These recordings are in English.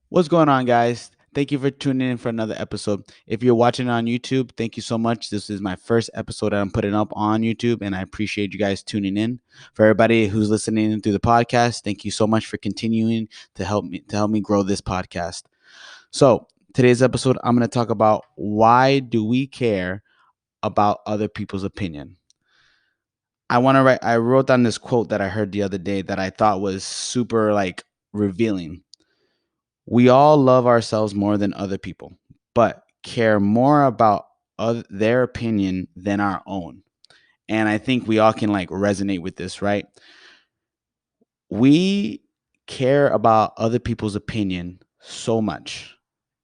What's going on, guys? Thank you for tuning in for another episode. If you're watching on YouTube, thank you so much. This is my first episode that I'm putting up on YouTube, and I appreciate you guys tuning in. For everybody who's listening through the podcast, thank you so much for continuing to help me grow this podcast. So today's episode, I'm going to talk about why do we care about other people's opinion. I wrote down this quote that I heard the other day that I thought was super revealing. We all love ourselves more than other people, but care more about their opinion than our own. And I think we all can resonate with this, right? We care about other people's opinion so much.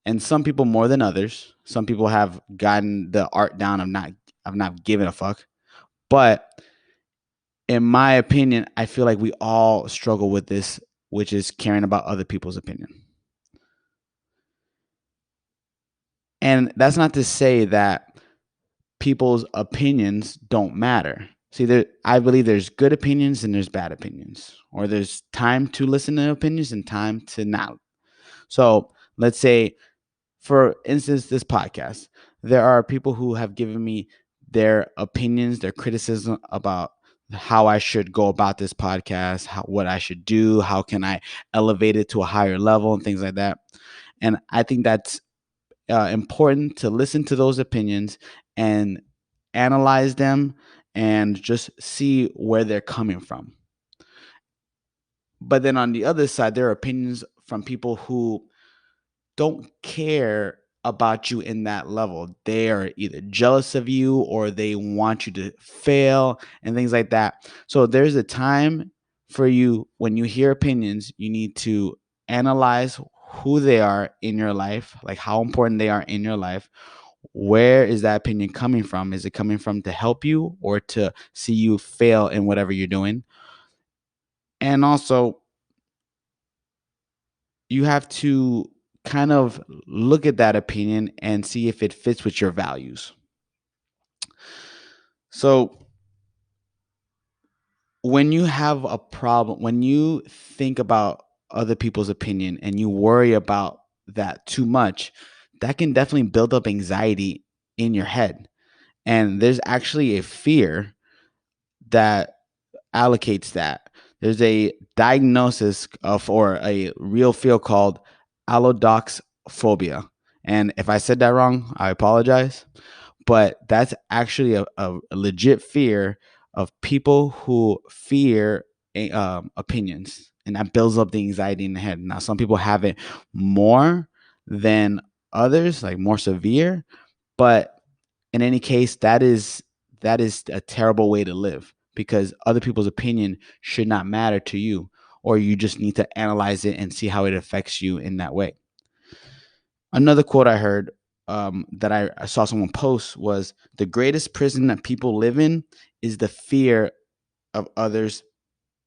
And some people more than others. Some people have gotten the art down of not giving a fuck. But in my opinion, I feel like we all struggle with this, which is caring about other people's opinion. And that's not to say that people's opinions don't matter. See, I believe there's good opinions and there's bad opinions, or there's time to listen to opinions and time to not. So let's say, for instance, this podcast, there are people who have given me their opinions, their criticism about how I should go about this podcast, what I should do, how can I elevate it to a higher level, and things like that. And I think that's important to listen to those opinions and analyze them and just see where they're coming from. But then on the other side, there are opinions from people who don't care about you in that level. They are either jealous of you or they want you to fail and things like that. So there's a time for you when you hear opinions, you need to analyze who they are in your life, like how important they are in your life. Where is that opinion coming from? Is it coming from to help you or to see you fail in whatever you're doing? And also, you have to kind of look at that opinion and see if it fits with your values. So, when you have a problem, when you think about other people's opinion and you worry about that too much, that can definitely build up anxiety in your head. And there's actually a fear that allocates that. There's a diagnosis of or a real field called allodoxphobia. And if I said that wrong, I apologize. But that's actually a legit fear of people who fear opinions, and that builds up the anxiety in the head. Now, some people have it more than others, like more severe, but in any case, that is a terrible way to live because other people's opinion should not matter to you, or you just need to analyze it and see how it affects you in that way. Another quote I heard that I saw someone post was the greatest prison that people live in is the fear of others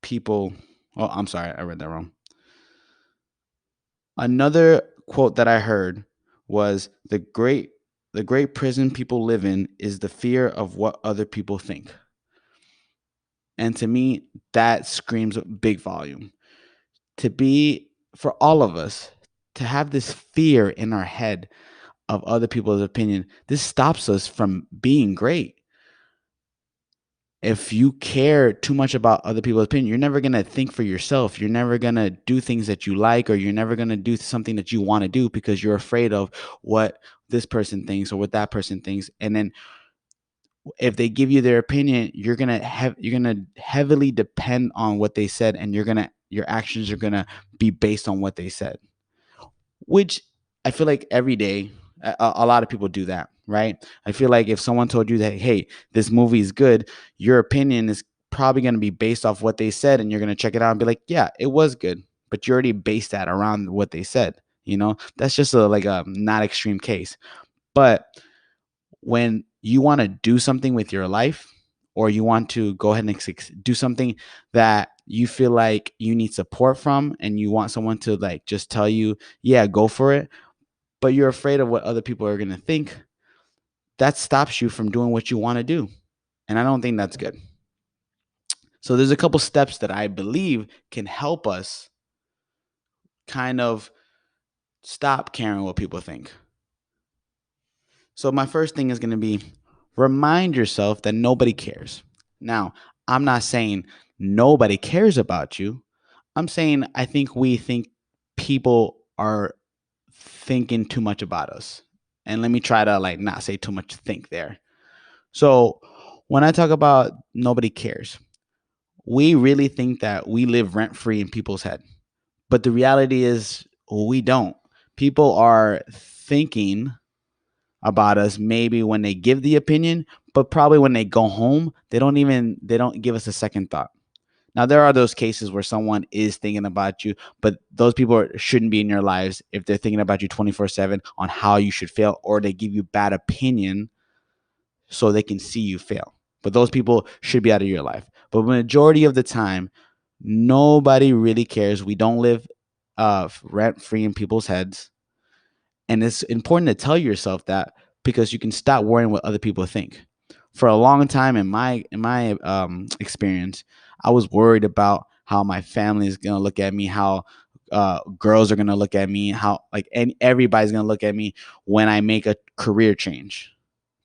people. Oh, I'm sorry, I read that wrong. Another quote that I heard was the great prison people live in is the fear of what other people think. And to me, that screams big volume. To be for all of us to have this fear in our head of other people's opinion, this stops us from being great. If you care too much about other people's opinion, you're never going to think for yourself. You're never going to do things that you like, or you're never going to do something that you want to do because you're afraid of what this person thinks or what that person thinks. And then if they give you their opinion, you're going to heavily depend on what they said, and your actions are going to be based on what they said, which I feel like every day a lot of people do that, right? I feel like if someone told you that, hey, this movie is good, your opinion is probably going to be based off what they said, and you're going to check it out and be like, yeah, it was good, but you already based that around what they said. That's just a not extreme case. But when you want to do something with your life, or you want to go ahead and do something that you feel like you need support from, and you want someone to just tell you, yeah, go for it, but you're afraid of what other people are going to think, that stops you from doing what you want to do. And I don't think that's good. So there's a couple steps that I believe can help us kind of Stop caring what people think. So my first thing is going to be remind yourself that nobody cares. Now, I'm not saying nobody cares about you. I'm saying I think we think people are thinking too much about us. And let me try to like not say too much think there. So when I talk about nobody cares, we really think that we live rent free in people's head. But the reality is we don't. People are thinking about us maybe when they give the opinion, but probably when they go home, they don't give us a second thought. Now there are those cases where someone is thinking about you, but those people shouldn't be in your lives if they're thinking about you 24/7 on how you should fail, or they give you bad opinion so they can see you fail. But those people should be out of your life. But majority of the time, nobody really cares. We don't live rent free in people's heads. And it's important to tell yourself that because you can stop worrying what other people think. For a long time in my experience, I was worried about how my family is gonna look at me, how girls are gonna look at me, how like and everybody's gonna look at me when I make a career change.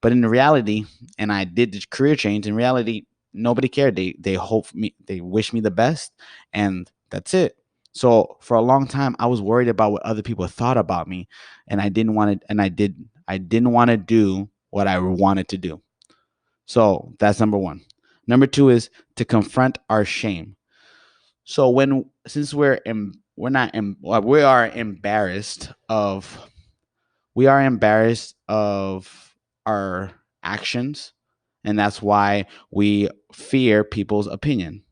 But in reality, and I did the career change. In reality, nobody cared. They hope me, they wish me the best, and that's it. So for a long time, I was worried about what other people thought about me, and I didn't want to. And I didn't want to do what I wanted to do. So that's number one. Number two is to confront our shame. So when since we're not well, we are embarrassed of our actions, and that's why we fear people's opinion,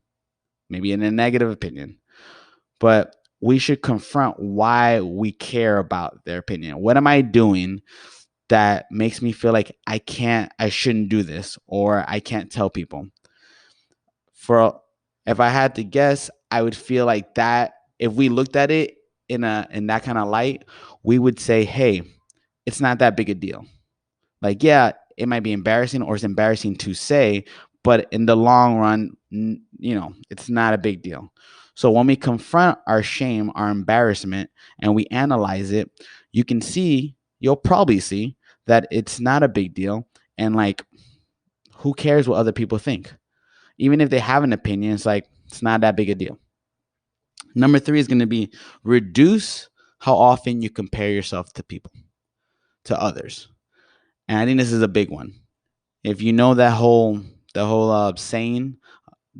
maybe in a negative opinion. But we should confront why we care about their opinion. What am I doing that makes me feel like I shouldn't do this, or I can't tell people? For if I had to guess, I would feel like that if we looked at it in that kind of light, we would say, hey, it's not that big a deal. Like, yeah, it might be embarrassing, or it's embarrassing to say, but in the long run, it's not a big deal. So when we confront our shame, our embarrassment, and we analyze it, you'll probably see that it's not a big deal. And like, who cares what other people think? Even if they have an opinion, it's like, it's not that big a deal. Number three is going to be reduce how often you compare yourself to people, to others. And I think this is a big one. If you know that whole saying,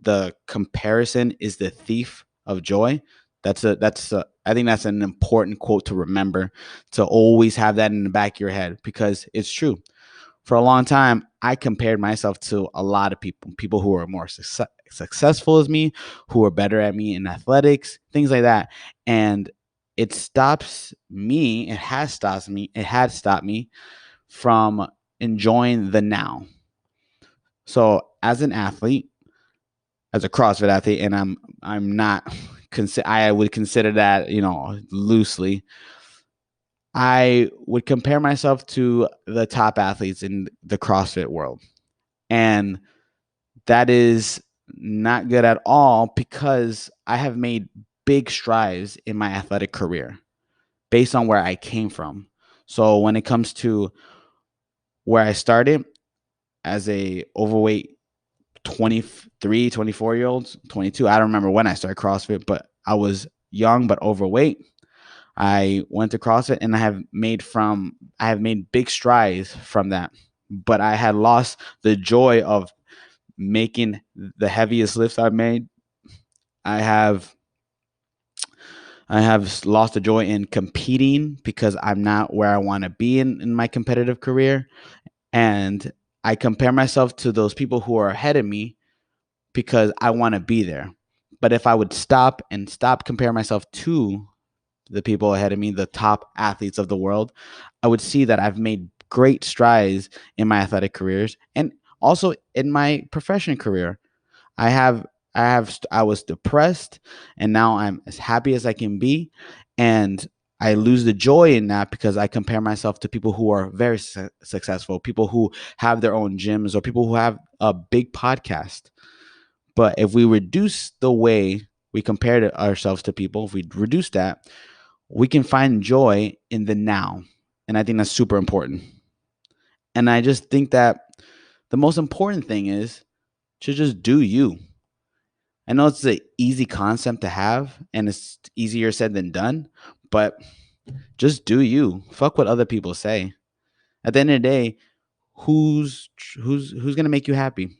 the comparison is the thief of joy. I think that's an important quote to remember, to always have that in the back of your head, because it's true. For a long time, I compared myself to a lot of people who are more successful as me, who are better at me in athletics, things like that. And it had stopped me from enjoying the now. So as an athlete, as a CrossFit athlete, and I'm not I would consider that, loosely. I would compare myself to the top athletes in the CrossFit world. And that is not good at all, because I have made big strides in my athletic career based on where I came from. So when it comes to where I started as a overweight 23, 24 year olds, 22. I don't remember when I started CrossFit, but I was young but overweight. I went to CrossFit, and I have made big strides from that. But I had lost the joy of making the heaviest lifts I've made. I have lost the joy in competing, because I'm not where I want to be in my competitive career. And I compare myself to those people who are ahead of me because I want to be there. But if I would stop comparing myself to the people ahead of me, the top athletes of the world, I would see that I've made great strides in my athletic careers, and also in my profession career. I have I was depressed, and now I'm as happy as I can be, and I lose the joy in that because I compare myself to people who are very successful, people who have their own gyms, or people who have a big podcast. But if we reduce the way we compare ourselves to people, if we reduce that, we can find joy in the now. And I think that's super important. And I just think that the most important thing is to just do you. I know it's an easy concept to have and it's easier said than done, but just do you. Fuck what other people say. At the end of the day, who's gonna make you happy?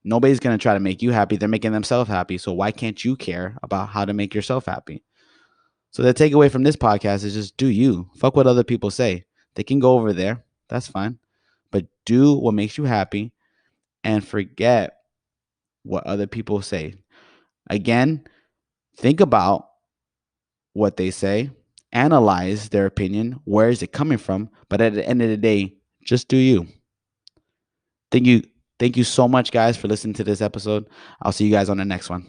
Nobody's gonna try to make you happy. They're making themselves happy. So why can't you care about how to make yourself happy? So the takeaway from this podcast is just do you. Fuck what other people say. They can go over there. That's fine. But do what makes you happy and forget what other people say. Again, think about what they say, analyze their opinion, where is it coming from, but at the end of the day, just do you. Thank you. Thank you so much, guys, for listening to this episode. I'll see you guys on the next one.